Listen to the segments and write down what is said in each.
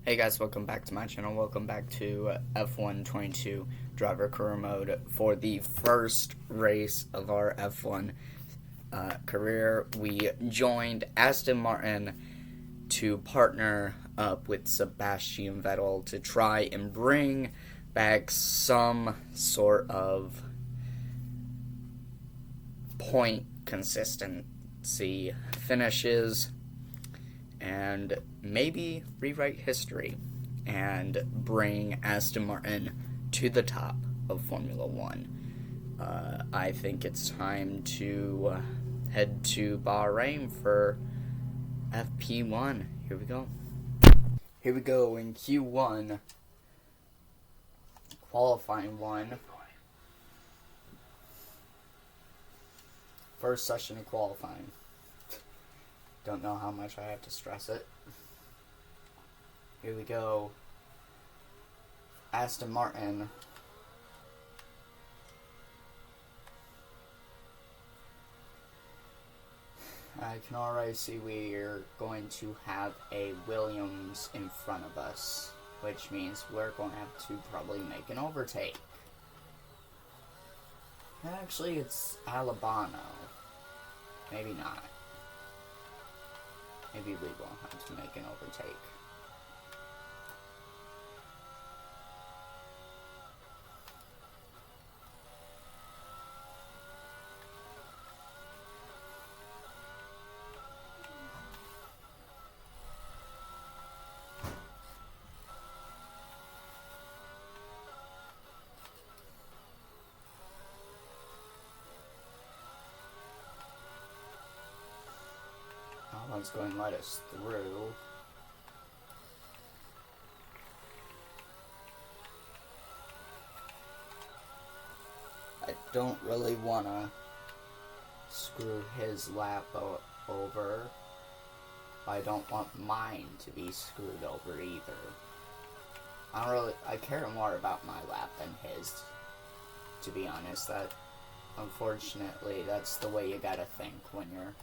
Hey guys, welcome back to my channel. Welcome back to F1 22 driver career mode for the first race of our F1 career. We joined Aston Martin to partner up with Sebastian Vettel to try and bring back some sort of point consistency finishes and maybe rewrite history and bring Aston Martin to the top of Formula One. I think it's time to head to Bahrain for FP1. Here we go. Here we go in Q1, qualifying one. First session of qualifying. Don't know how much I have to stress it. Here we go. Aston Martin. I can already see we're going to have a Williams in front of us, which means we're going to have to probably make an overtake. Actually, it's Alabama. Maybe not. Maybe we won't have to make an overtake. One's going to let us through. I don't really want to screw his lap over. I don't want mine to be screwed over either. I care more about my lap than his, to be honest. Unfortunately, that's the way you gotta think when you're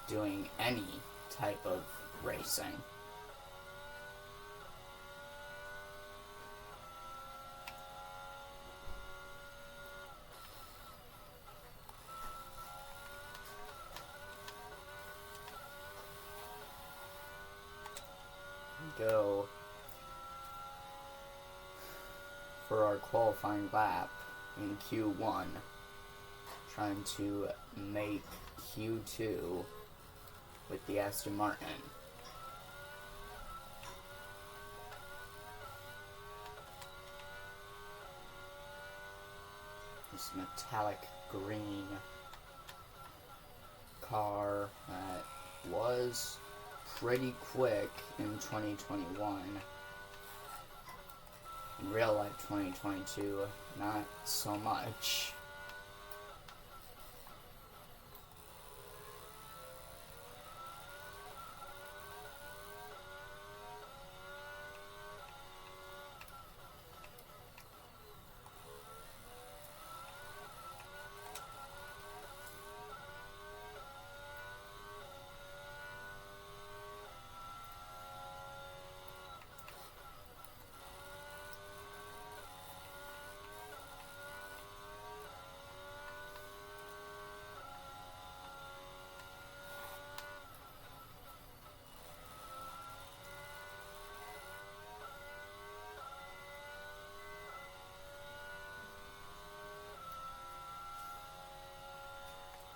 doing any type of racing. Go for our qualifying lap in Q1, trying to make Q2 with the Aston Martin. This metallic green car that was pretty quick in 2021. In real life 2022, not so much.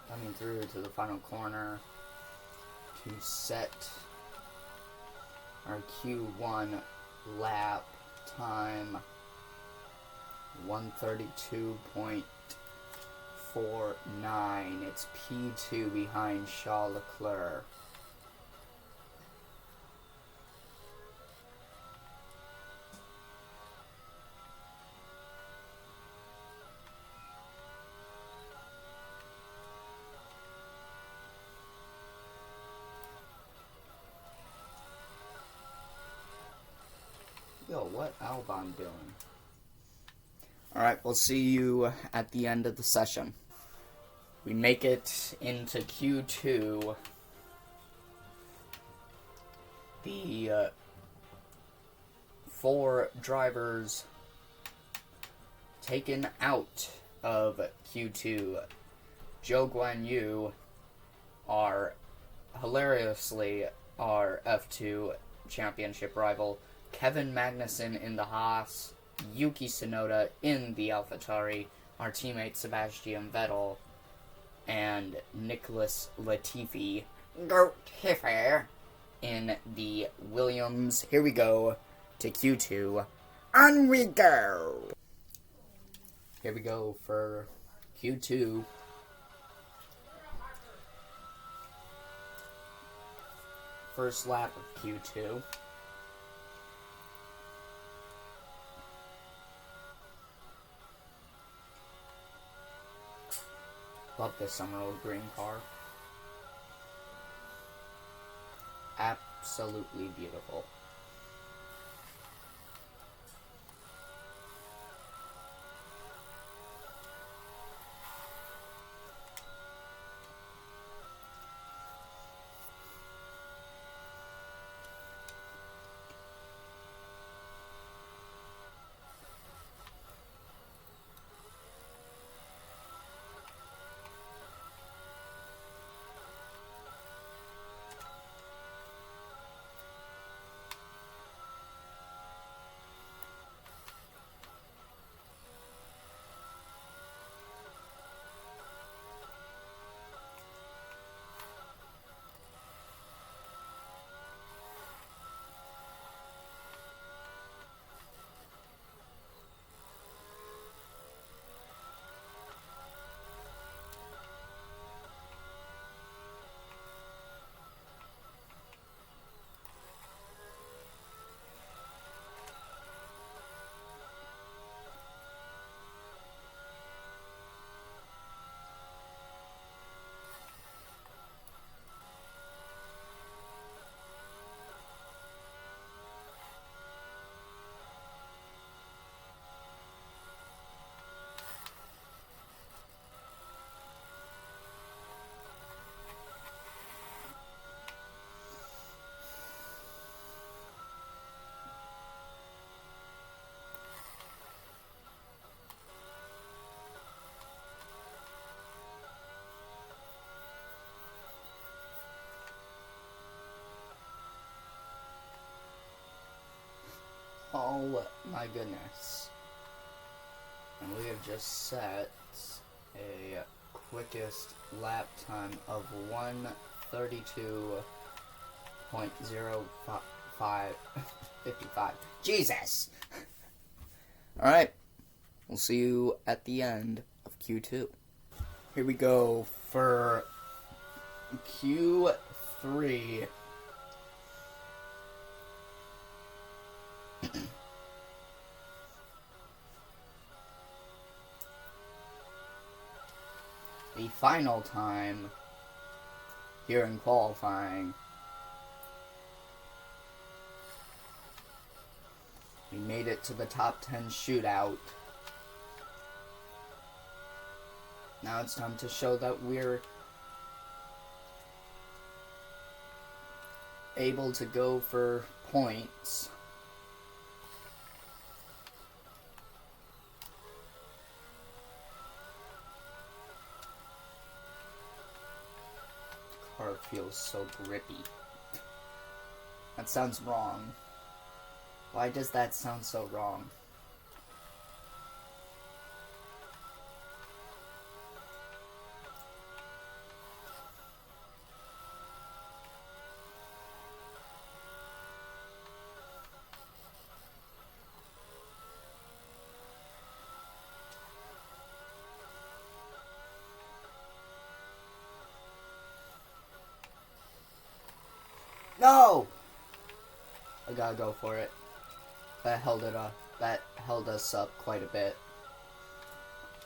Coming through to the final corner to set our Q1 lap time, 132.49. It's P2 behind Charles Leclerc. Yo, what Albon doing? Alright, we'll see you at the end of the session. We make it into Q2. The 4 drivers taken out of Q2. Zhou Guanyu, hilariously, our F2 championship rival, Kevin Magnussen in the Haas, Yuki Tsunoda in the AlphaTauri, our teammate Sebastian Vettel, and Nicholas Latifi in the Williams. Here we go to Q2. On we go! Here we go for Q2. First lap of Q2. Love this emerald green car. Absolutely beautiful. Oh my goodness. And we have just set a quickest lap time of 1:32.0555. Jesus! Alright. We'll see you at the end of Q2. Here we go for Q3. The final time here in qualifying. We made it to the top 10 shootout. Now it's time to show that we're able to go for points. Car feels so grippy. That sounds wrong. Why does that sound so wrong? No! I gotta go for it. That held it up. That held us up quite a bit.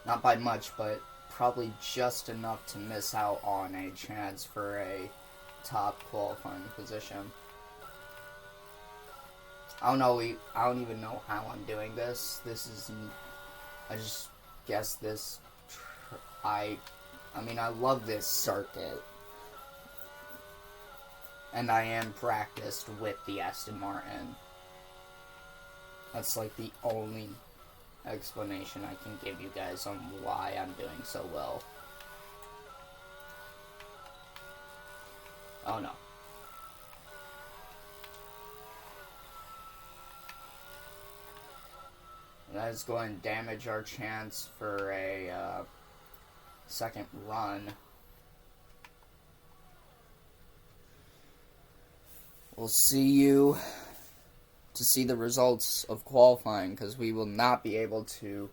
Not by much, but probably just enough to miss out on a chance for a top qualifying position. I don't even know how I'm doing this. I just guess this. I mean, I love this circuit. And I am practiced with the Aston Martin. That's like the only explanation I can give you guys on why I'm doing so well. Oh no. That is going to damage our chance for a second run. We'll see you to see the results of qualifying, because we will not be able to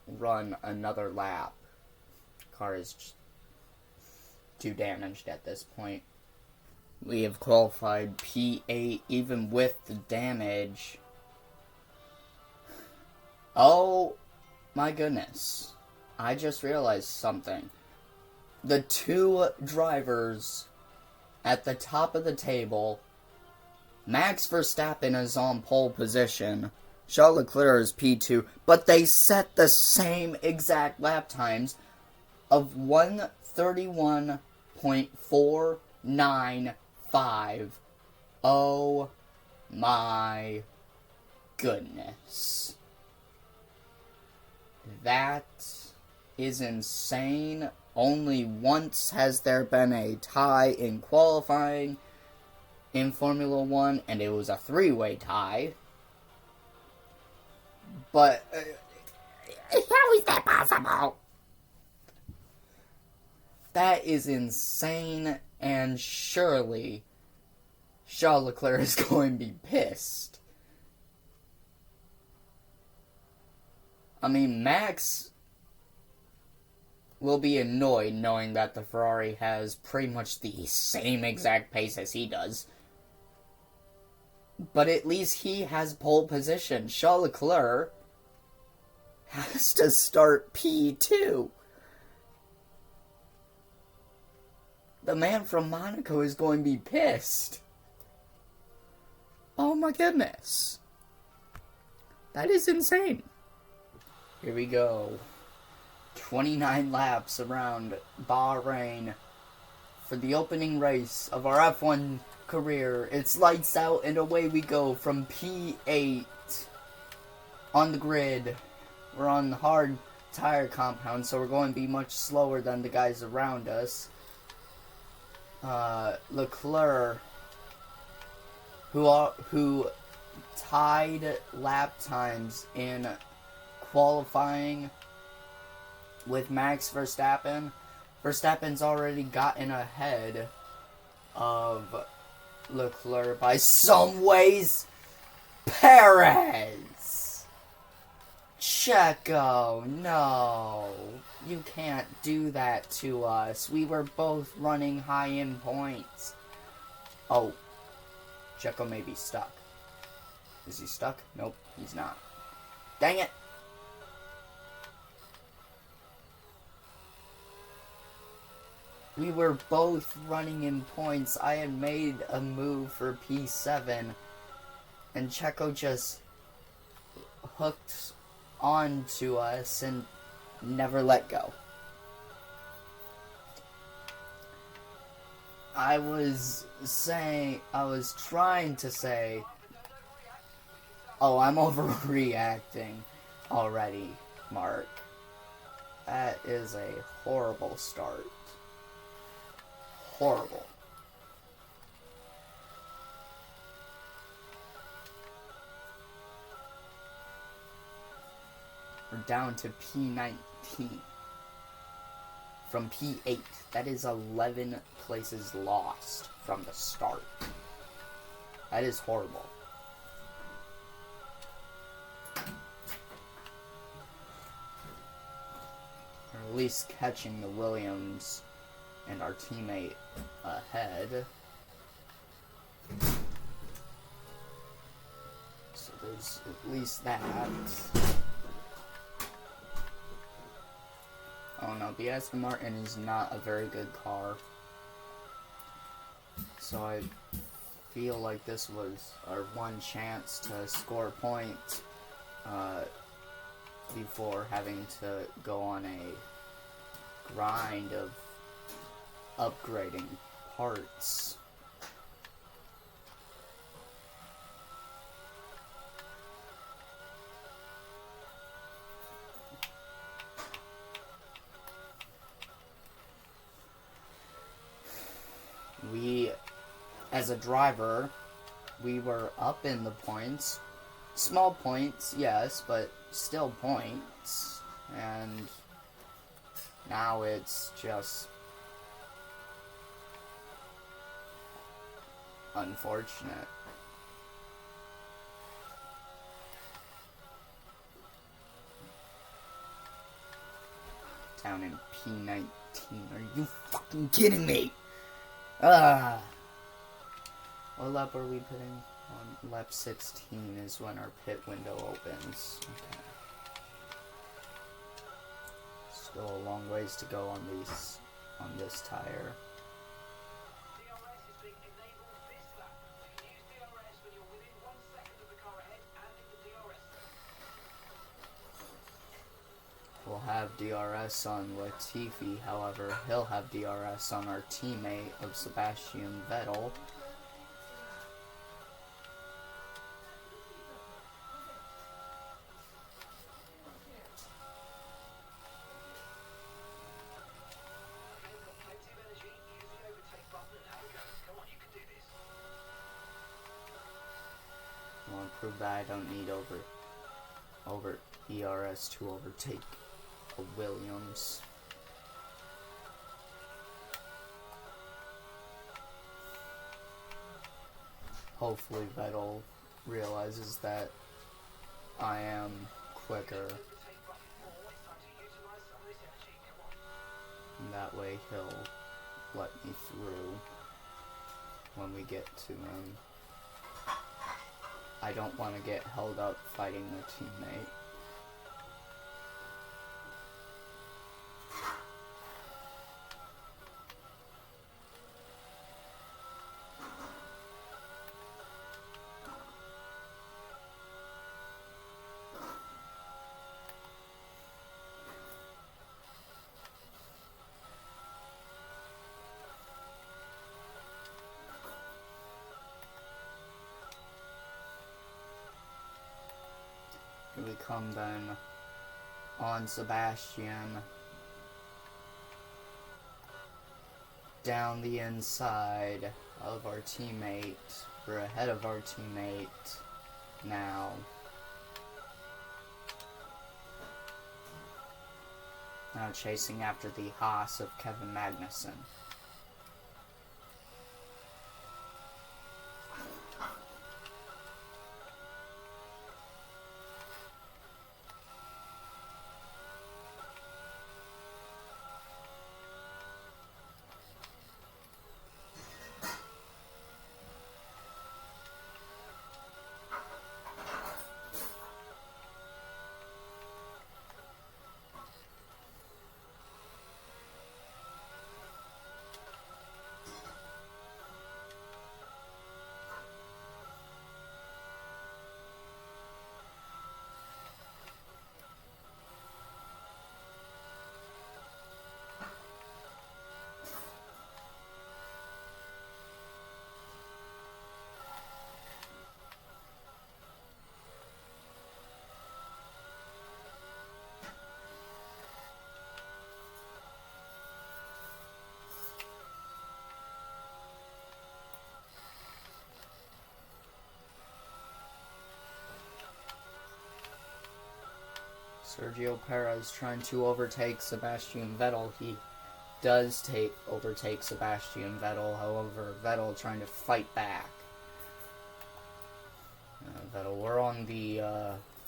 run another lap. Car is just too damaged at this point. We have qualified P8 even with the damage. Oh my goodness. I just realized something. The two drivers at the top of the table, Max Verstappen is on pole position, Charles Leclerc is P2, but they set the same exact lap times of 1:31.495. Oh my goodness. That is insane. Only once has there been a tie in qualifying in Formula 1, and it was a three-way tie. But, how is that possible? That is insane, and surely Charles Leclerc is going to be pissed. I mean, Max will be annoyed knowing that the Ferrari has pretty much the same exact pace as he does. But at least he has pole position. Charles Leclerc has to start P2. The man from Monaco is going to be pissed. Oh my goodness. That is insane. Here we go. 29 laps around Bahrain for the opening race of our F1 career. It's lights out and away we go from P8 on the grid. We're on the hard tire compound, so we're going to be much slower than the guys around us. Leclerc, who tied lap times in qualifying with Max Verstappen. Verstappen's already gotten ahead of Leclerc by some ways. Perez! Checo, no. You can't do that to us. We were both running high in points. Oh. Checo may be stuck. Is he stuck? Nope, he's not. Dang it! We were both running in points. I had made a move for P7, and Checo just hooked onto us and never let go. I was trying to say, oh, I'm overreacting already, Mark. That is a horrible start. Horrible. We're down to P19 from P8. That is 11 places lost from the start. That is horrible. Or at least catching the Williams and our teammate ahead. So there's at least that. Oh no, the Aston Martin is not a very good car. So I feel like this was our one chance to score points before having to go on a grind of upgrading parts. as a driver, we were up in the points. Small points, yes, but still points. And now it's just unfortunate. Down in P19. Are you fucking kidding me? What lap are we putting on? Lap 16 is when our pit window opens. Okay. Still a long ways to go on this tire. We'll have DRS on Latifi, however, he'll have DRS on our teammate of Sebastian Vettel. I want to prove that I don't need over ERS to overtake a Williams. Hopefully Vettel realizes that I am quicker. And that way he'll let me through when we get to him. I don't want to get held up fighting a teammate. Here we come then on Sebastian. Down the inside of our teammate. We're ahead of our teammate now. Now chasing after the Haas of Kevin Magnussen. Sergio Perez trying to overtake Sebastian Vettel. He does overtake Sebastian Vettel, however, Vettel trying to fight back. Vettel, we're on the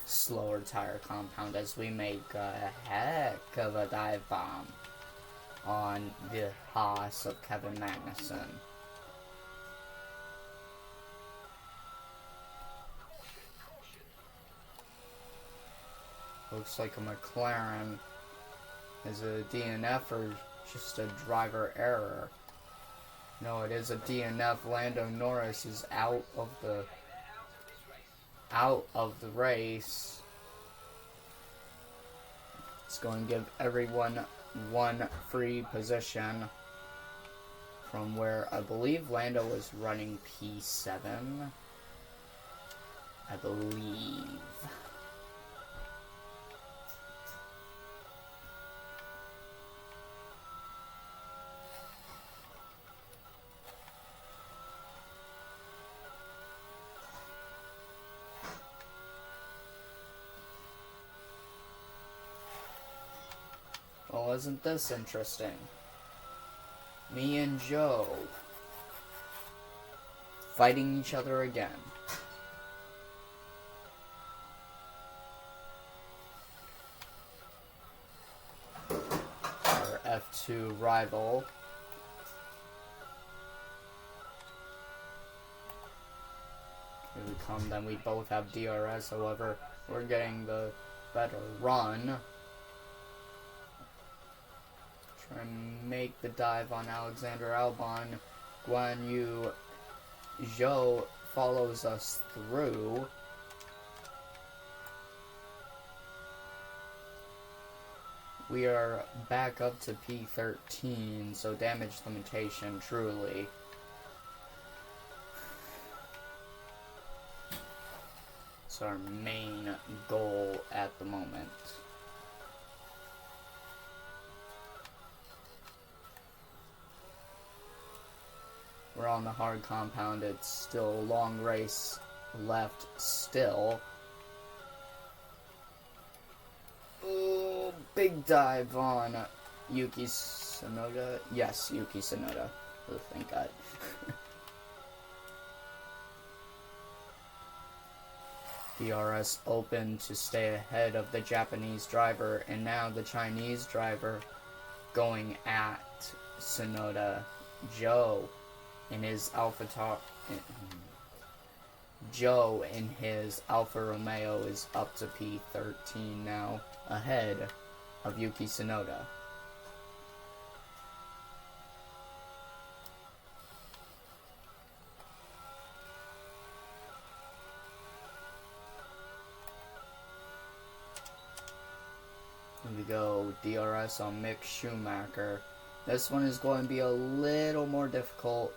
slower tire compound as we make a heck of a dive bomb on the Haas of Kevin Magnussen. Looks like a McLaren is a DNF or just a driver error. No, it is a DNF. Lando Norris is out of the race. It's going to give everyone one free position from where I believe Lando was running P7. I believe. Well, isn't this interesting? Me and Joe fighting each other again. Our F2 rival. Here we come, then we both have DRS, however, we're getting the better run. Try and make the dive on Alexander Albon. Guan Yu Zhou follows us through. We are back up to P13, so damage limitation truly. It's our main goal at the moment. We're on the hard compound. It's still a long race left still. Oh, big dive on Yuki Tsunoda. Yes, Yuki Tsunoda. Oh, thank God. DRS open to stay ahead of the Japanese driver, and now the Chinese driver going at Tsunoda. Joe in his Joe in his Alfa Romeo is up to P13 now, ahead of Yuki Tsunoda. Here we go, DRS on Mick Schumacher. This one is going to be a little more difficult.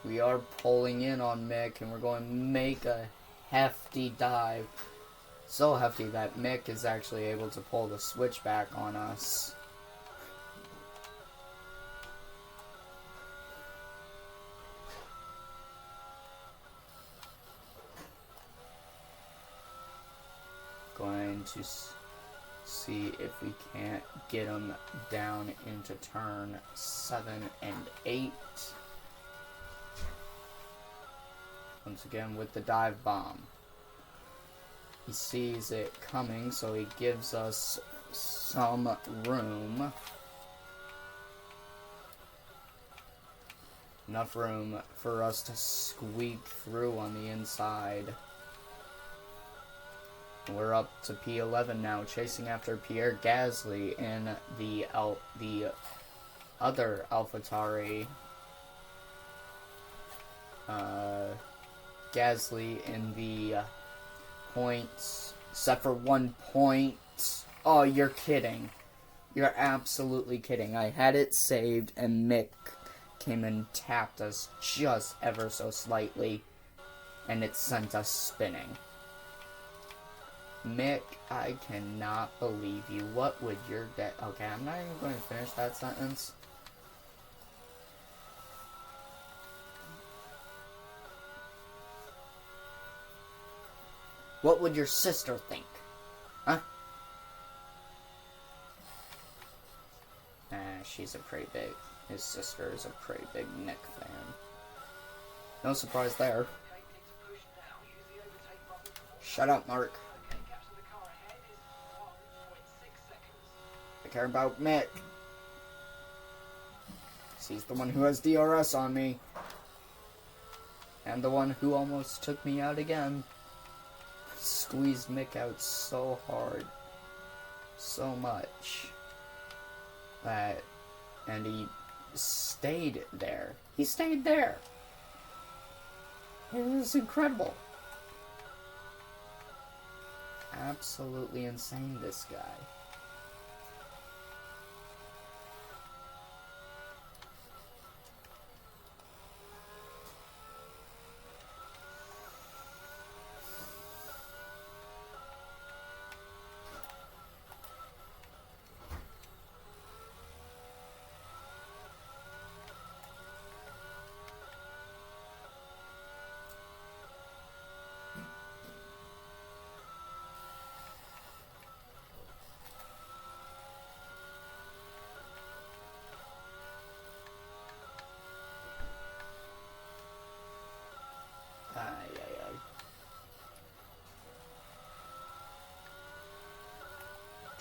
We are pulling in on Mick, and we're going to make a hefty dive. So hefty that Mick is actually able to pull the switchback on us. Going to see if we can't get him down into turn 7 and 8. Once again with the dive bomb. He sees it coming, so he gives us some room. Enough room for us to squeak through on the inside. We're up to P11 now, chasing after Pierre Gasly in the other AlphaTauri. Gasly in the points, except for 1 point. Oh, you're kidding. You're absolutely kidding. I had it saved, and Mick came and tapped us just ever so slightly, and it sent us spinning. Mick, I cannot believe you. What would your okay, I'm not even going to finish that sentence. What would your sister think? Huh? She's a pretty big... His sister is a pretty big Nick fan. No surprise there. Shut up, Mark. I care about Mick. He's the one who has DRS on me. And the one who almost took me out again. Squeezed Mick out so hard, so much, that, and he stayed there. He stayed there. It was incredible. Absolutely insane, this guy.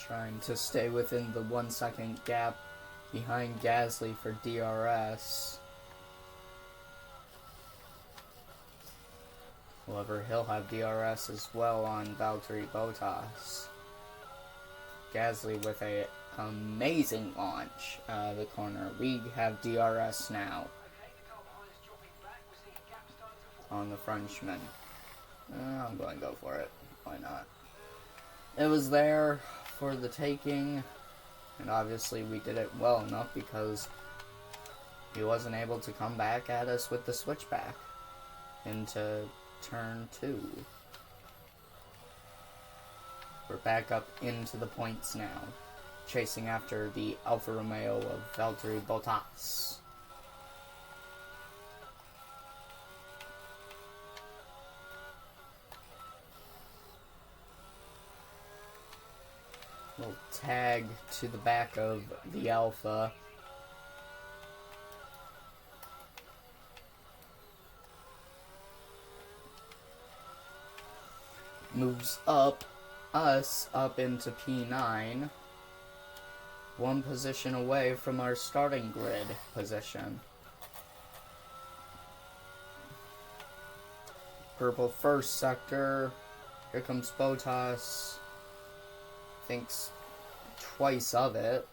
Trying to stay within the 1 second gap behind Gasly for DRS. However, he'll have DRS as well on Valtteri Bottas. Gasly with a amazing launch out of the corner. We have DRS now on the Frenchman. I'm going to go for it. Why not? It was there for the taking, and obviously we did it well enough because he wasn't able to come back at us with the switchback into turn 2. We're back up into the points now, chasing after the Alfa Romeo of Valtteri Bottas. Little tag to the back of the Alfa. Moves us up into P9. 1 position away from our starting grid position. Purple first sector. Here comes Bottas. Thinks twice of it.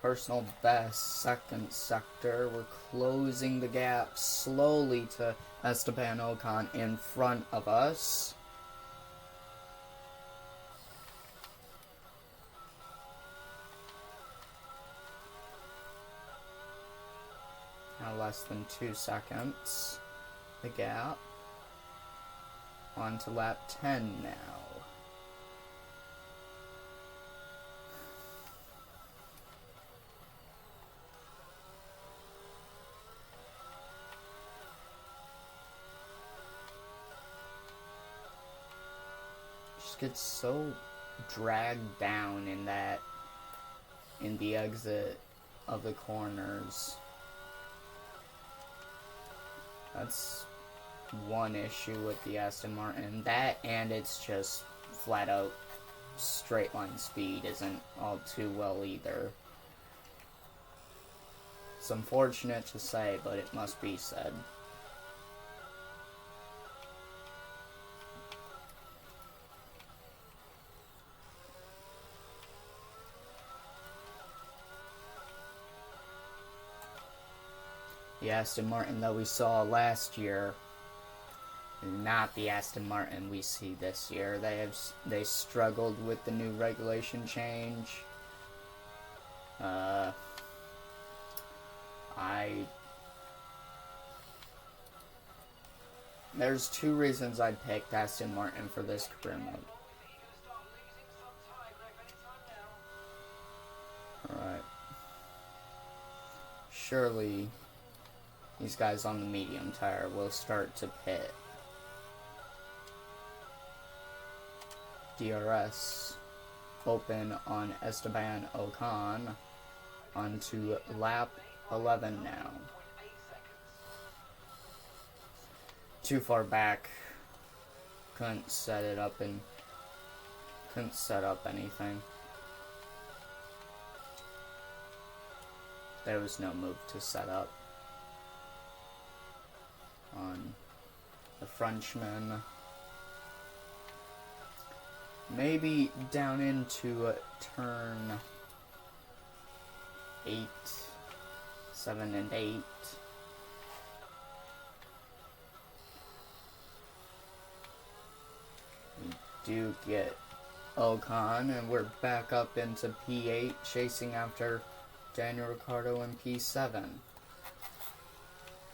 Personal best second sector. We're closing the gap slowly to Esteban Ocon in front of us. Now less than 2 seconds. The gap. On to lap 10 now. Gets so dragged down in the exit of the corners. That's one issue with the Aston Martin. That, and it's just flat out straight line speed isn't all too well either. It's unfortunate to say, but it must be said. The Aston Martin that we saw last year, not the Aston Martin we see this year. They struggled with the new regulation change. There's 2 reasons I'd picked Aston Martin for this career mode. Alright. Surely these guys on the medium tire will start to pit. DRS open on Esteban Ocon. Onto lap 11 now. Too far back. Couldn't set up anything. There was no move to set up on the Frenchman. Maybe down into turn 8, 7, and 8. We do get Ocon, and we're back up into P8, chasing after Daniel Ricciardo in P7.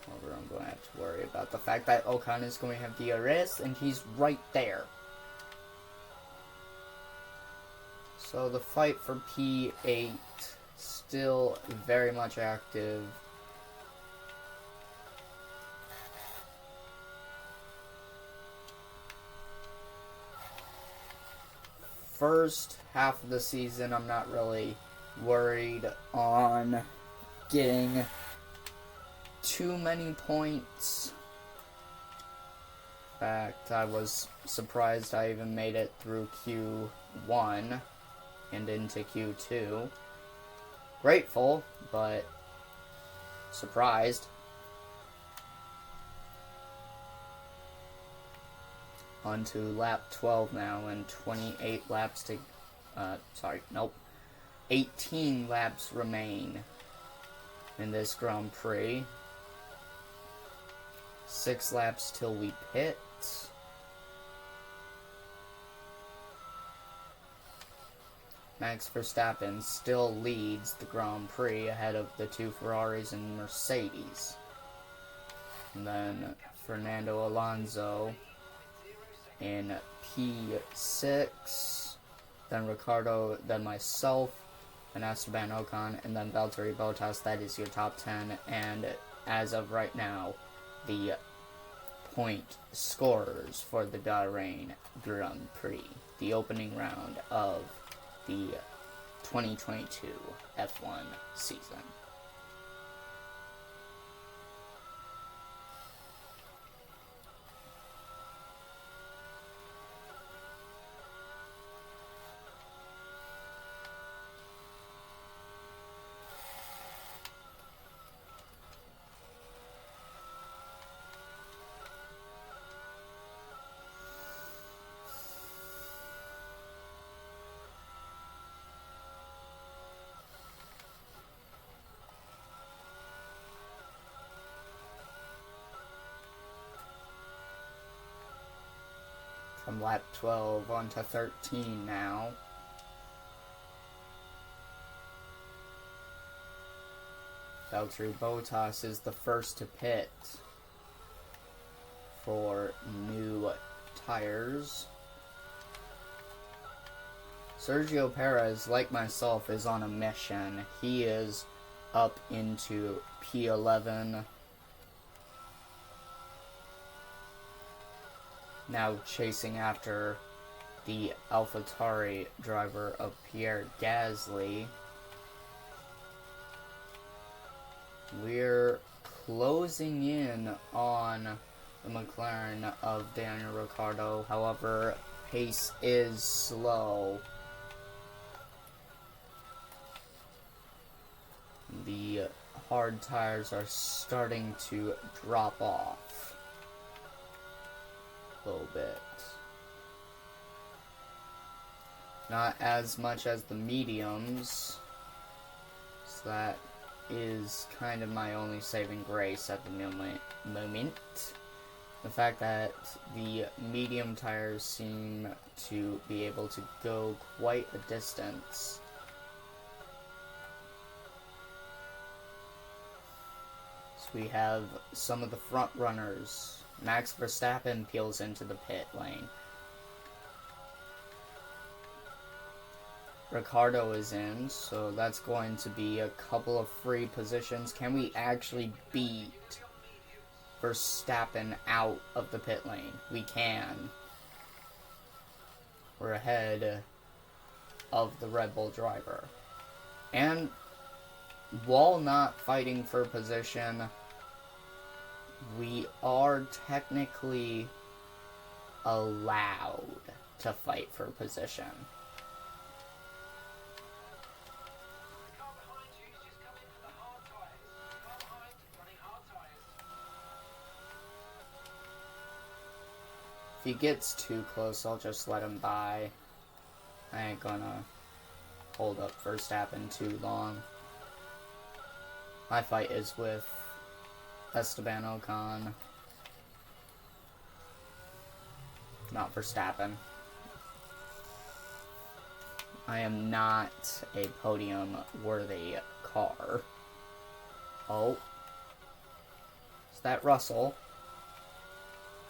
However, I'm going to have to worry about the fact that Ocon is going to have DRS, and he's right there. So the fight for P8 still very much active. First half of the season, I'm not really worried on getting too many points. In fact, I was surprised I even made it through Q1 and into Q2. Grateful, but surprised. On to lap 12 now, and 28 laps to, 18 laps remain in this Grand Prix. 6 laps till we pit. Max Verstappen still leads the Grand Prix ahead of the 2 Ferraris and Mercedes. And then Fernando Alonso in P6, then Ricardo, then myself, and Esteban Ocon, and then Valtteri Bottas. That is your top 10, and as of right now, the point scorers for the Bahrain Grand Prix, the opening round of the 2022 F1 season. From lap 12 on to 13 now. Valtteri Bottas is the first to pit for new tires. Sergio Perez, like myself, is on a mission. He is up into P11. Now chasing after the AlphaTauri driver of Pierre Gasly. We're closing in on the McLaren of Daniel Ricciardo. However, pace is slow. The hard tires are starting to drop off a little bit. Not as much as the mediums, so that is kind of my only saving grace at the moment. The fact that the medium tires seem to be able to go quite a distance. So we have some of the front runners. Max Verstappen peels into the pit lane. Ricardo is in, so that's going to be a couple of free positions. Can we actually beat Verstappen out of the pit lane? We can. We're ahead of the Red Bull driver. And while not fighting for position, we are technically allowed to fight for position. If he gets too close, I'll just let him by. I ain't gonna hold up Verstappen too long. My fight is with Esteban Ocon, not Verstappen. I am not a podium-worthy car. Oh. Is that Russell?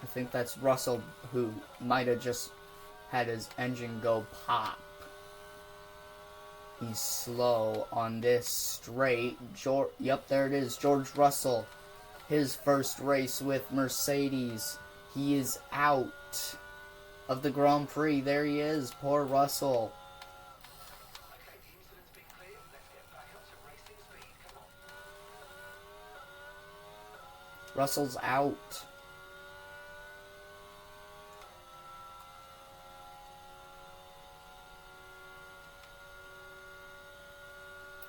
I think that's Russell, who might have just had his engine go pop. He's slow on this straight. Yep, there it is. George Russell. His first race with Mercedes. He is out of the Grand Prix. There he is. Poor Russell. Russell's out.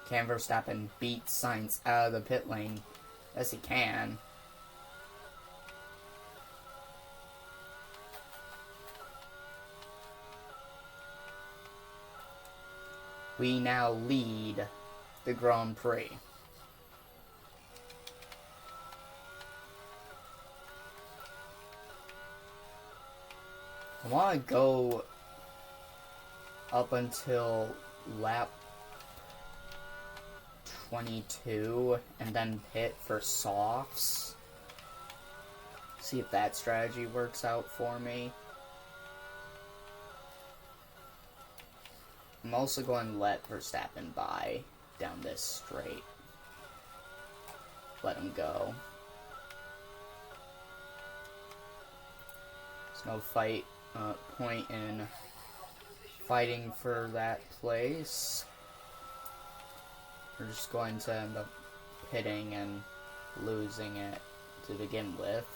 Can Verstappen beat Sainz out of the pit lane? Yes, he can. We now lead the Grand Prix. I want to go up until lap 22 and then pit for softs. See if that strategy works out for me. I'm also going to let Verstappen by down this straight. Let him go. There's no point in fighting for that place. We're just going to end up pitting and losing it to begin with.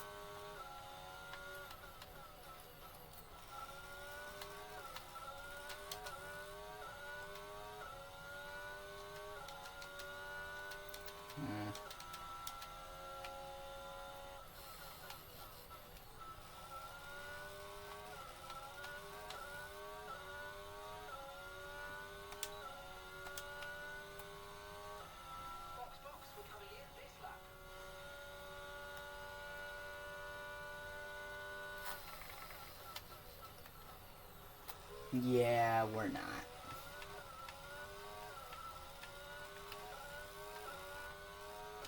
Yeah, we're not.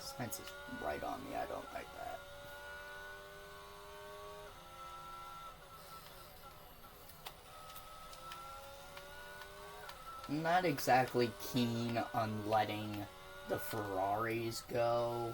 Science is right on me. I don't like that. I'm not exactly keen on letting the Ferraris go.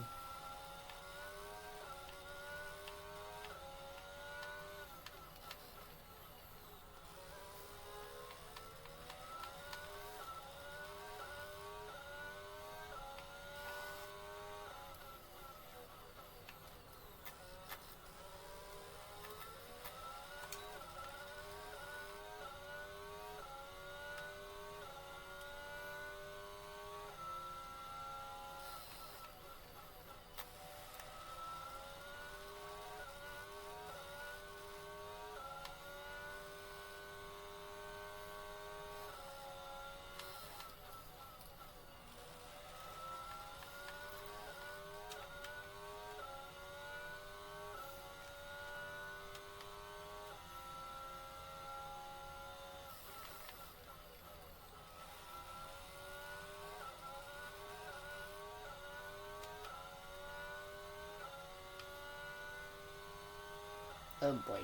Oh boy.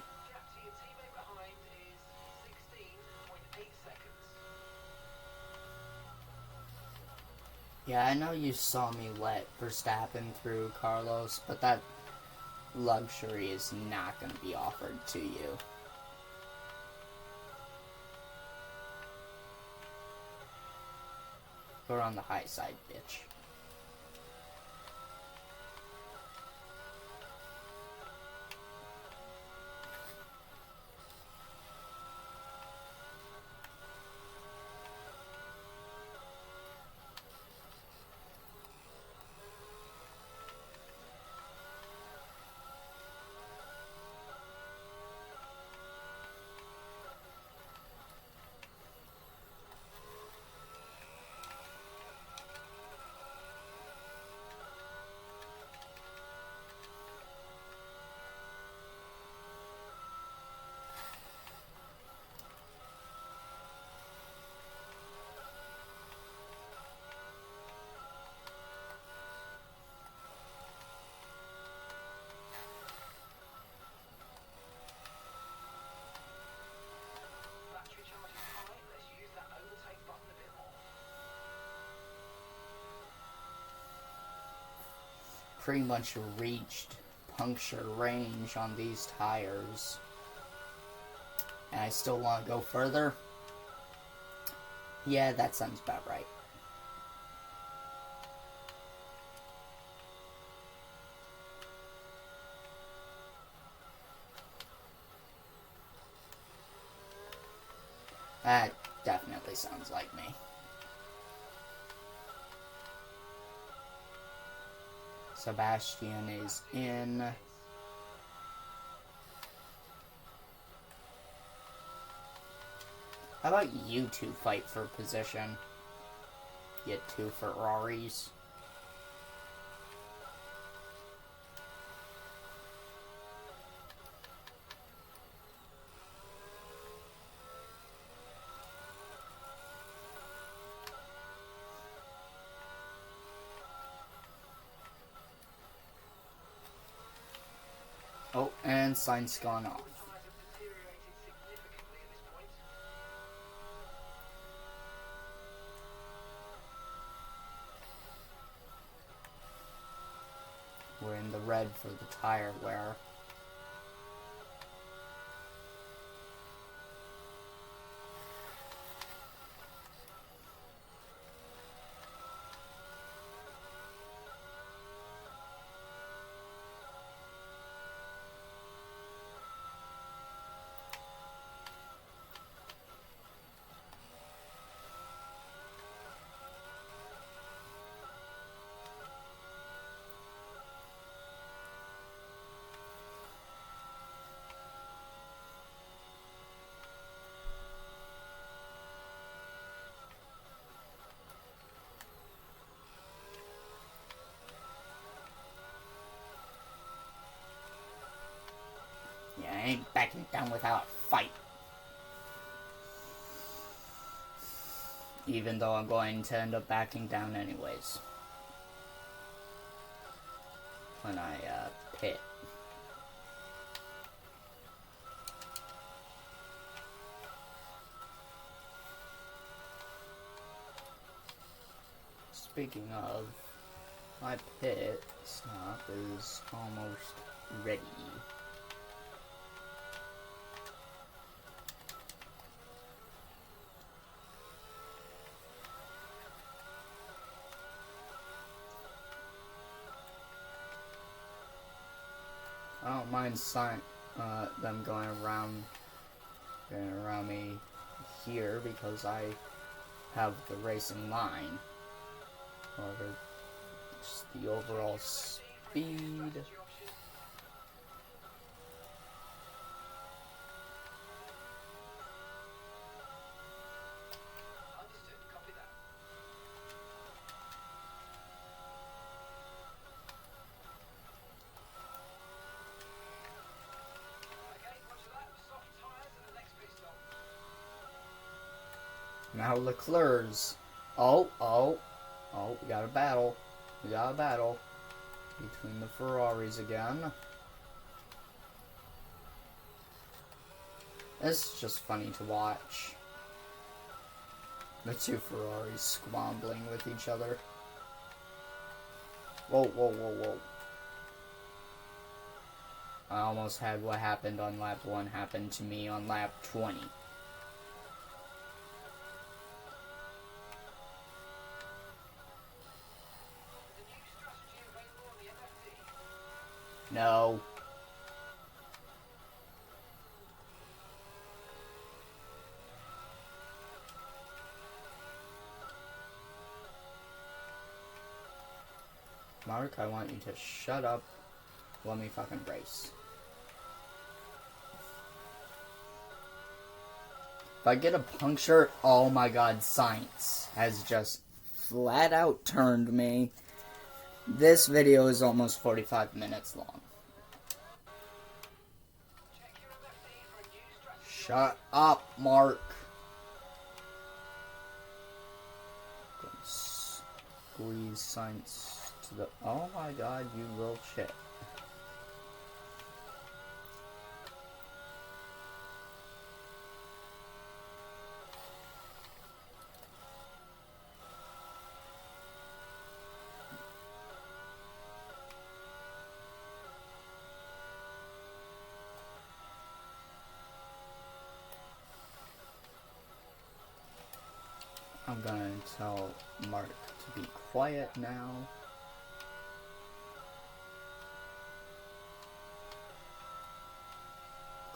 Yeah, I know you saw me let Verstappen through, Carlos, but that luxury is not going to be offered to you. We're on the high side, bitch. Pretty much reached puncture range on these tires. And I still want to go further. Yeah, that sounds about right. That definitely sounds like me. Sebastian is in. How about you two fight for position? Get 2 Ferraris. Oh, and sign's gone off. We're in the red for the tire wear. Yeah, I ain't backing down without a fight. Even though I'm going to end up backing down anyways. When I, pit. Speaking of, my pit stop is almost ready. I don't mind them going around me here because I have the racing line. However, just the overall speed. Now Leclerc's. Oh, we got a battle. We got a battle between the Ferraris again. It's just funny to watch. The 2 Ferraris squabbling with each other. Whoa, whoa, whoa, whoa. I almost had what happened on lap 1 happen to me on lap 20. No. Mark, I want you to shut up. Let me fucking race. If I get a puncture, oh my god, science has just flat out turned me. This video is almost 45 minutes long. Shut up, Mark. Squeeze science to the... Oh my god, you little shit. I'm gonna tell Mark to be quiet now.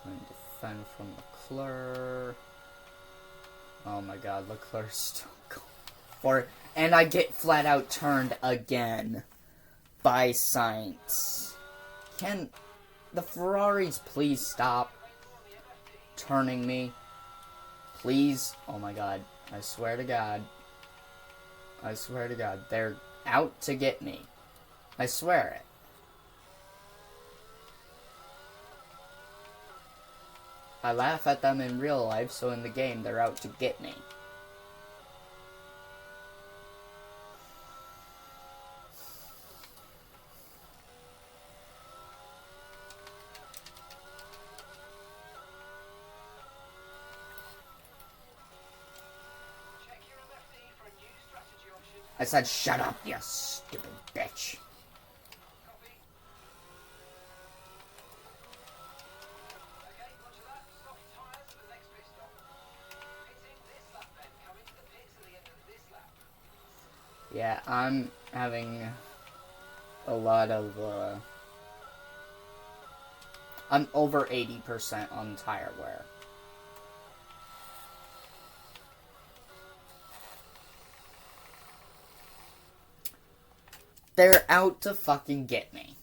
Going to defend from Leclerc. Oh my god, Leclerc's still going for it. And I get flat out turned again. by science. Can the Ferraris please stop turning me? Please? Oh my god. I swear to God. I swear to God. They're out to get me. I swear it. I laugh at them in real life, so in the game they're out to get me. I said, shut up, you stupid bitch. Yeah, I'm having a lot of, I'm over 80% on tire wear. They're out to fucking get me.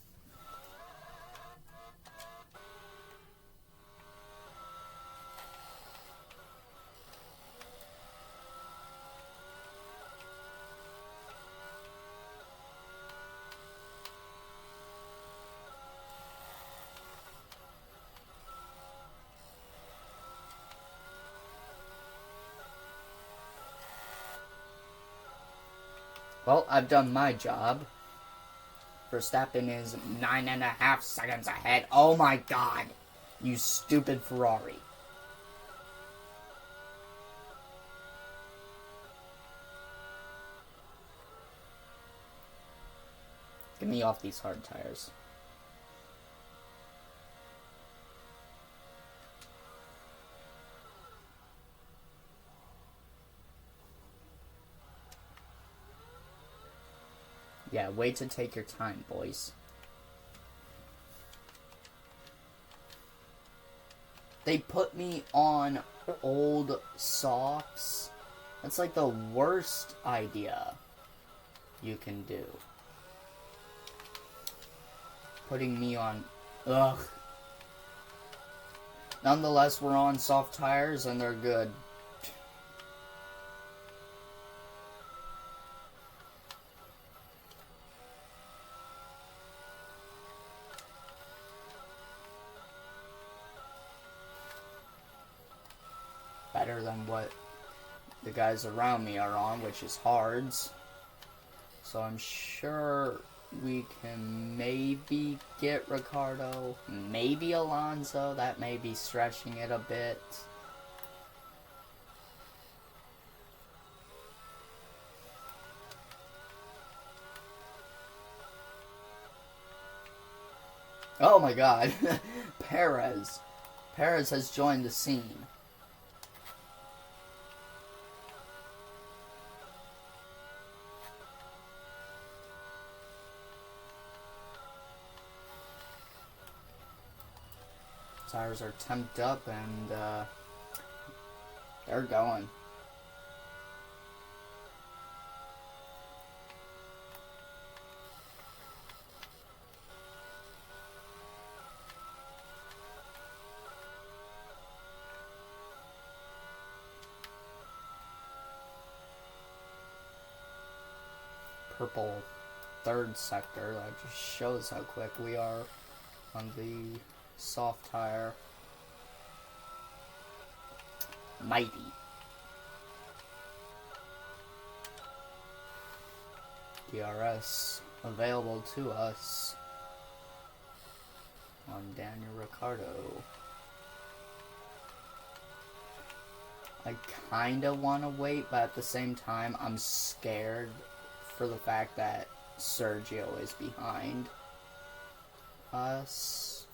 Well, I've done my job. Verstappen is 9.5 seconds ahead. Oh my god. You stupid Ferrari. Get me off these hard tires. Yeah, way to take your time, boys. They put me on old softs. That's like the worst idea you can do. Putting me on... Ugh. Nonetheless, we're on soft tires and they're good. Better than what the guys around me are on, which is hards. So I'm sure we can maybe get Ricciardo, maybe Alonso. That may be stretching it a bit. Oh my god. Perez. Perez has joined the scene. Tires are temped up and they're going. Purple third sector, that just shows how quick we are on the soft tire. Mighty. DRS available to us on Daniel Ricciardo. I kinda wanna wait, but at the same time I'm scared for the fact that Sergio is behind us.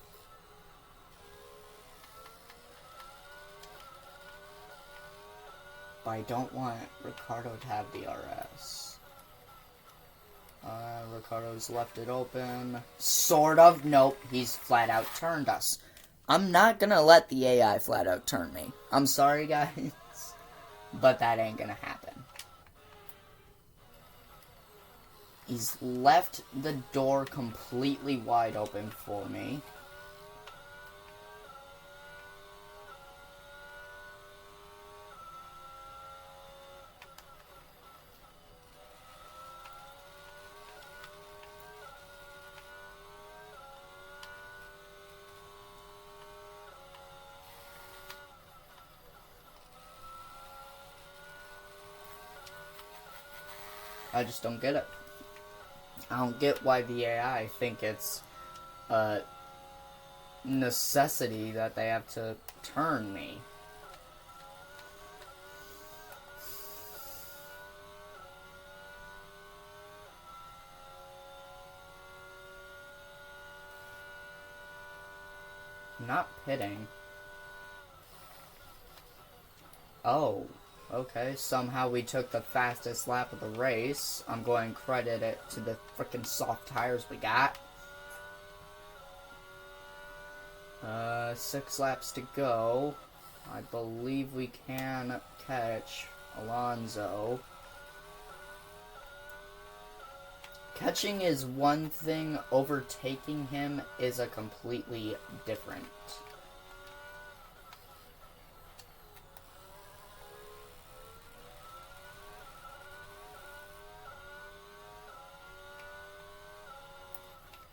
But I don't want Ricciardo to have DRS. Ricciardo's left it open. Sort of. Nope. He's flat out turned us. I'm not gonna let the AI flat out turn me. I'm sorry, guys. But that ain't gonna happen. He's left the door completely wide open for me. I just don't get it. I don't get why the AI think it's a necessity that they have to turn me. I'm not pitting. Oh. Okay, somehow we took the fastest lap of the race. I'm going to credit it to the freaking soft tires we got. 6 laps to go. I believe we can catch Alonso. Catching is one thing, overtaking him is a completely different.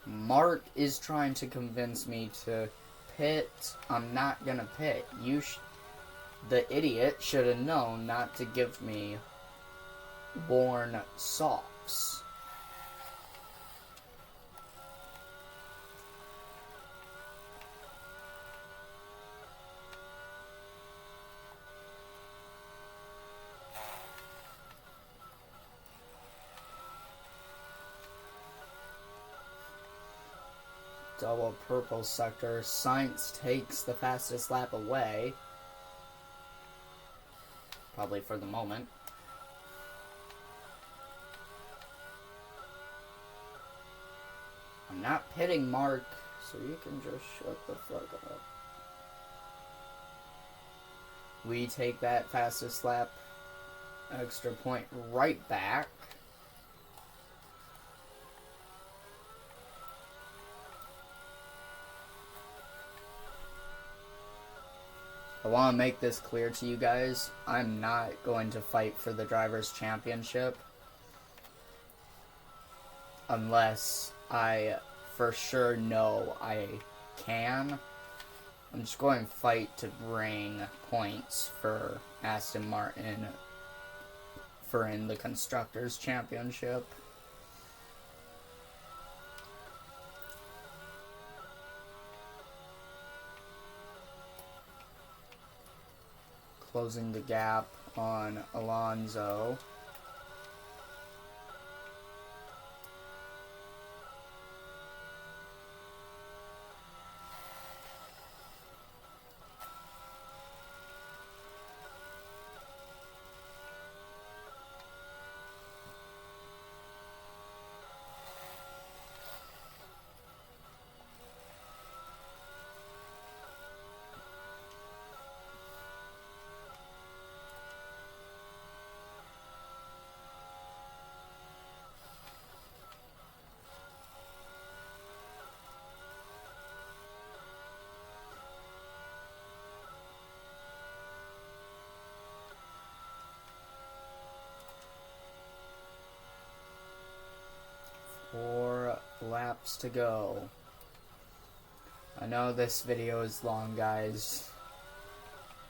Mark is trying to convince me to pit. I'm not gonna pit. The idiot should have known not to give me worn socks. Double purple sector. Sainz takes the fastest lap away. Probably for the moment. I'm not pitting Mark, so you can just shut the fuck up. We take that fastest lap extra point right back. I want to make this clear to you guys. I'm not going to fight for the Drivers' Championship unless I for sure know I can. I'm just going to fight to bring points for Aston Martin for in the Constructors' Championship. Closing the gap on Alonso. Laps to go. I know this video is long, guys,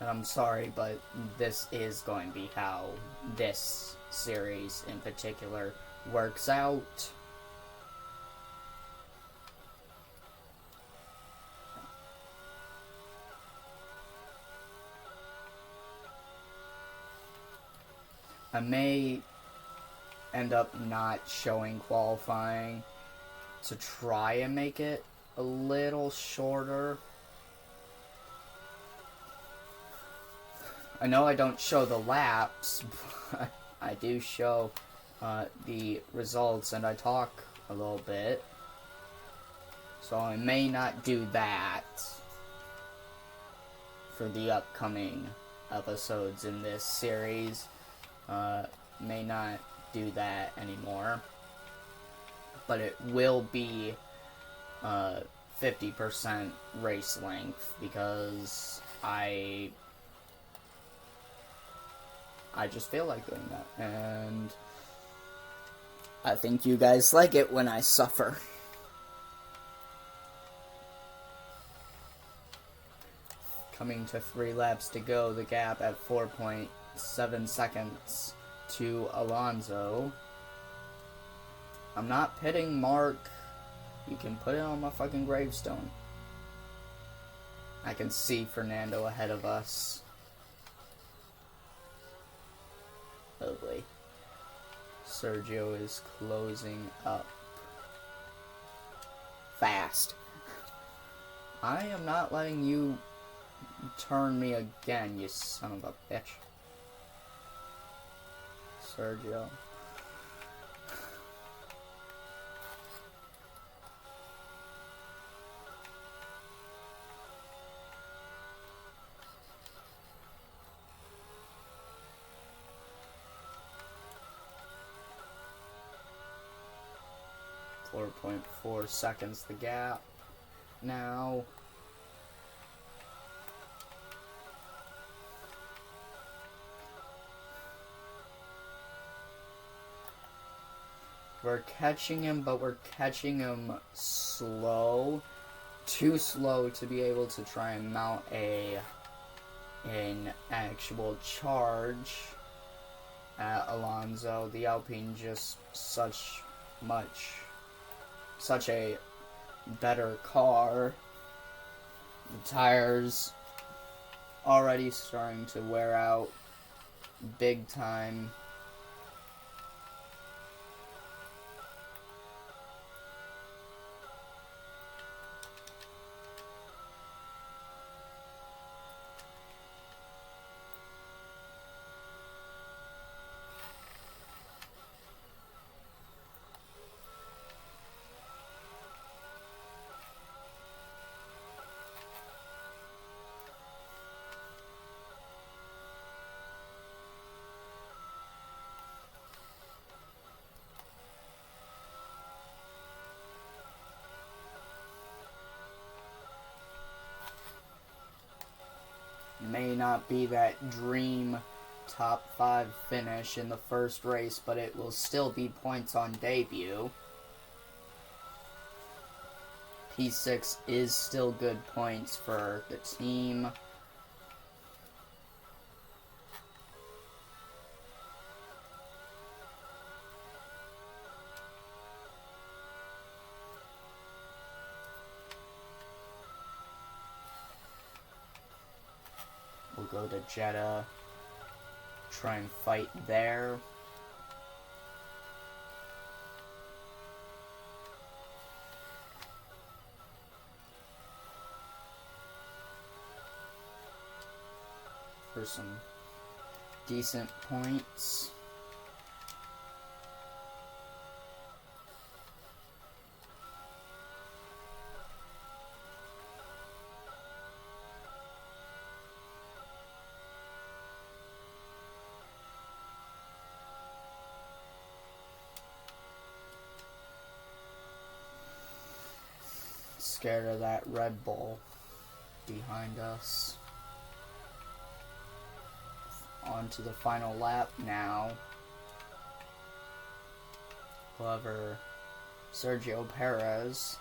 and I'm sorry, but this is going to be how this series in particular works out. I may end up not showing qualifying to try and make it a little shorter. I know I don't show the laps, but I do show the results and I talk a little bit. So I may not do that for the upcoming episodes in this series. May not do that anymore. but it will be 50% race length because I just feel like doing that, and I think you guys like it when I suffer. Coming to 3 laps to go, the gap at 4.7 seconds to Alonso. I'm not pitting Mark. You can put it on my fucking gravestone. I can see Fernando ahead of us. Lovely. Sergio is closing up. Fast. I am not letting you turn me again, you son of a bitch. Sergio. 4.4 seconds the gap now. We're catching him, but we're catching him slow. Too slow to be able to try and mount an actual charge at Alonso. The Alpine just such a better car. The tires already starting to wear out big time. May not be that dream top 5 finish in the first race, but it will still be points on debut. P6 is still good points for the team. We'll go to Jeddah, try and fight there. For some decent points. Scared of that Red Bull behind us. On to the final lap now. However, Sergio Perez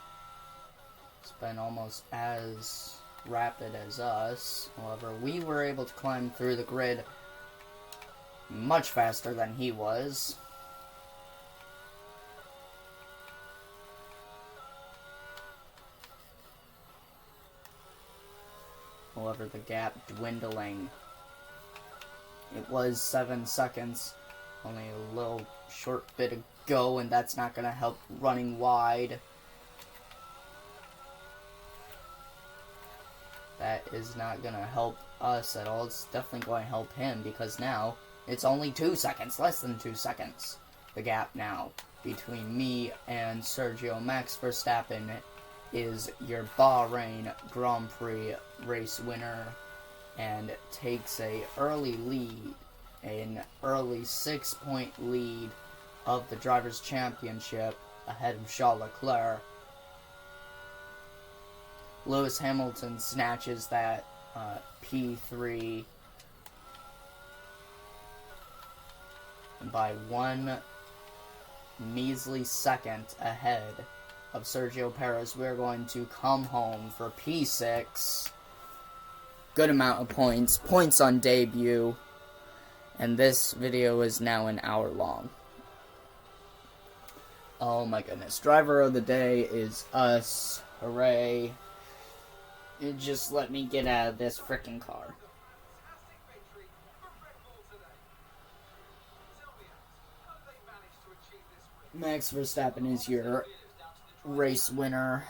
has been almost as rapid as us. However, we were able to climb through the grid much faster than he was. However, the gap dwindling. It was 7 seconds. Only a little short bit to go, and that's not going to help running wide. That is not going to help us at all. It's definitely going to help him, because now it's only 2 seconds, less than 2 seconds. The gap now between me and Sergio Max Verstappen is your Bahrain Grand Prix race winner, and takes an early 6-point lead of the Drivers' Championship ahead of Charles Leclerc. Lewis Hamilton snatches that P3 by 1 measly second ahead of Sergio Perez. We're going to come home for P6. Good amount of points. Points on debut. And this video is now an hour long. Oh my goodness. Driver of the day is us. Hooray. Just let me get out of this frickin' car. Max Verstappen is your race winner.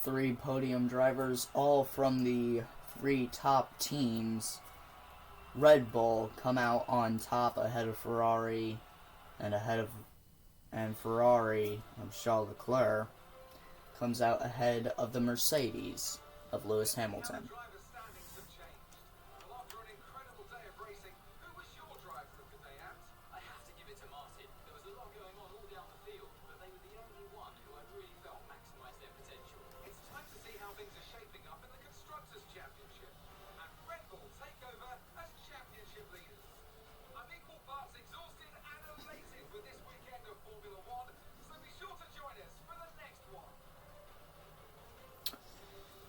Three podium drivers, all from the 3 top teams. Red Bull come out on top ahead of Ferrari, and Ferrari of Charles Leclerc comes out ahead of the Mercedes of Lewis Hamilton.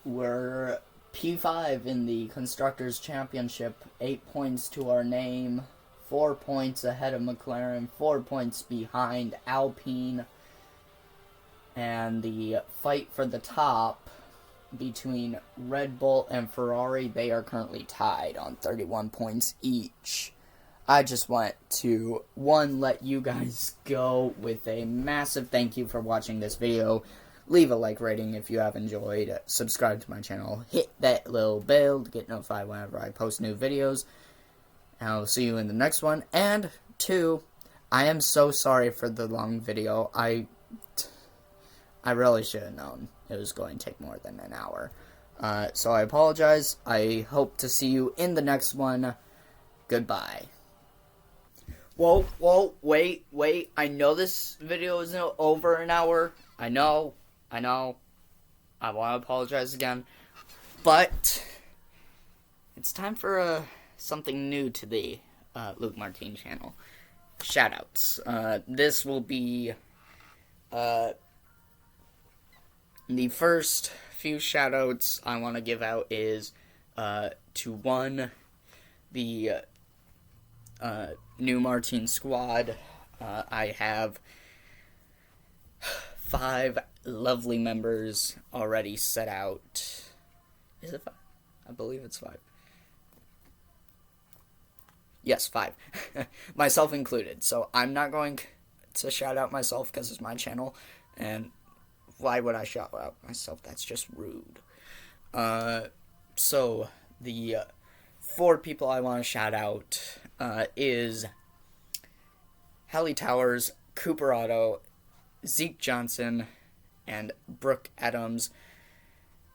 We're P5 in the Constructors' Championship, 8 points to our name, 4 points ahead of McLaren, 4 points behind Alpine, and the fight for the top between Red Bull and Ferrari, they are currently tied on 31 points each. I just want to, let you guys go with a massive thank you for watching this video. Leave a like rating if you have enjoyed. Subscribe to my channel. Hit that little bell to get notified whenever I post new videos. And I'll see you in the next one. And 2, I am so sorry for the long video. I really should have known it was going to take more than an hour. So I apologize. I hope to see you in the next one. Goodbye. Whoa, wait. I know this video isn't over an hour. I know. I want to apologize again. But it's time for something new to the Luke Marteen channel. Shoutouts. This will be the first few shoutouts I want to give out is to 1, the new Marteen Squad. I have 5 lovely members already set out. Is it 5? I believe it's 5. Yes, 5. Myself included. So I'm not going to shout out myself because it's my channel. And why would I shout out myself? That's just rude. So the 4 people I want to shout out is Halle Towers, Cooper Otto, Zeke Johnson, and Brooke Adams.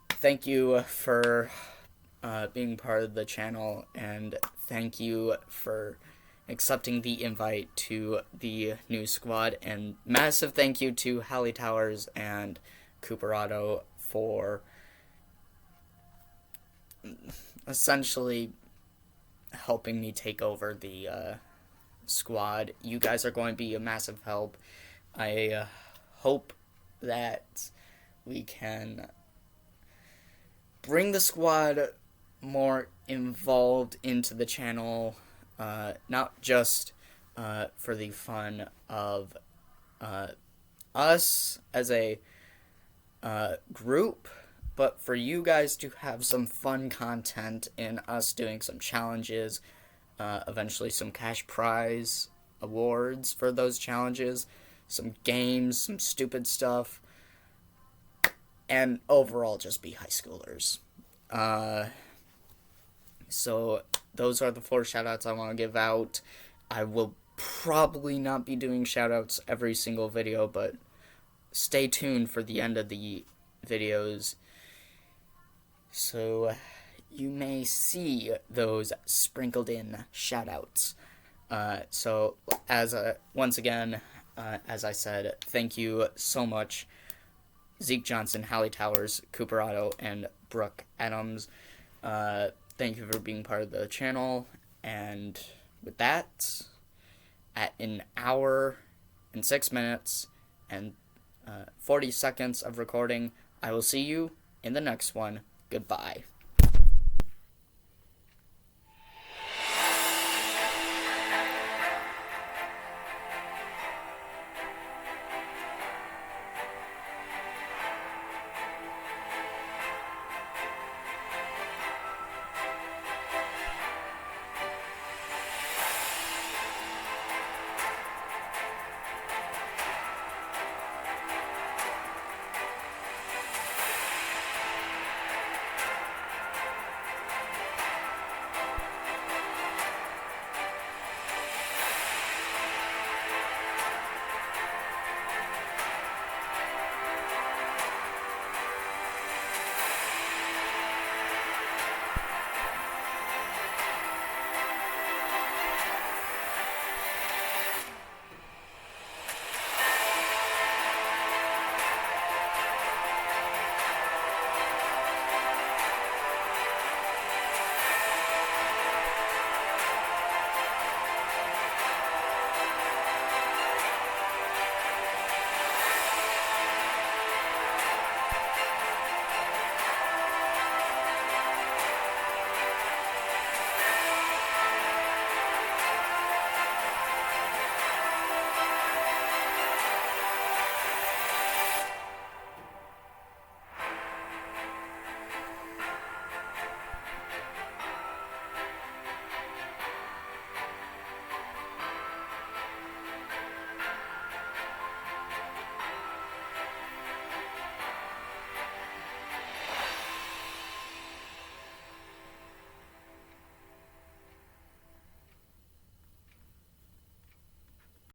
Thank you for being part of the channel, and thank you for accepting the invite to the new squad, and massive thank you to Halle Towers and Cooper Otto for essentially helping me take over the squad. You guys are going to be a massive help. I hope that we can bring the squad more involved into the channel. not just for the fun of us as a group, but for you guys to have some fun content in us doing some challenges, eventually some cash prize awards for those challenges, some games, some stupid stuff, and overall just be high schoolers. So those are the 4 shoutouts I want to give out. I will probably not be doing shoutouts every single video, but stay tuned for the end of the videos, so you may see those sprinkled in shoutouts. So once again, as I said, thank you so much, Zeke Johnson, Halle Towers, Cooper Otto, and Brooke Adams. Thank you for being part of the channel, and with that, at an hour and 6 minutes and 40 seconds of recording, I will see you in the next one. Goodbye.